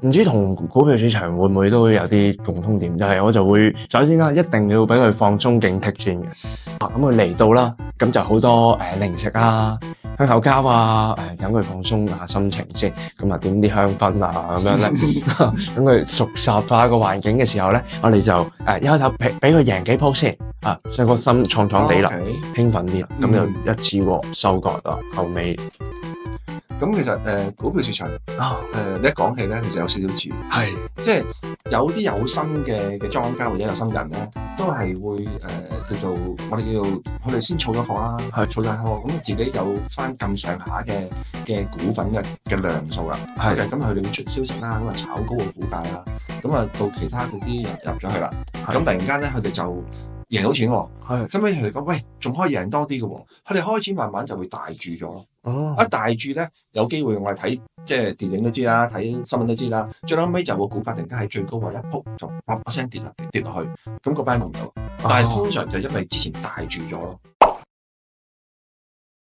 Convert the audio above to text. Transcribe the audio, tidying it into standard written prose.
唔知同股票市場會唔會都有啲共通點，就係我就會首先啦，一定要俾佢放鬆警惕先嘅。咁佢嚟到啦，咁就好多零食啊、香口膠啊，等佢放鬆下心情先。咁啊點啲香薰啊咁樣咧，等佢熟習化個環境嘅時候咧，我哋就一開頭俾佢贏幾鋪先啊，所以個心創地啦，興奮啲啦，咁就一次過收割啦，後尾。咁其實股票市場你一講起咧，其實有少少似，係即係有啲有心嘅莊家或者有心人咧，都係會叫做我哋叫做佢哋先儲咗貨啦，儲咗貨，咁自己有翻咁上下嘅股份嘅量數啦，咁佢哋會出消息啦，咁啊炒高個股價啦，咁啊到其他嗰啲人入咗去啦，咁突然間咧佢哋就贏到錢喎，收尾佢哋講喂，仲可以贏多啲嘅喎，佢哋開始慢慢就會大注咗咯。一大注咧，有機會我哋睇即係電影都知啦，睇新聞都知啦。最後尾就個股價突然間係最高位一撲就啪一聲跌落去，咁個班唔到。但係通常就因為之前大注咗咯。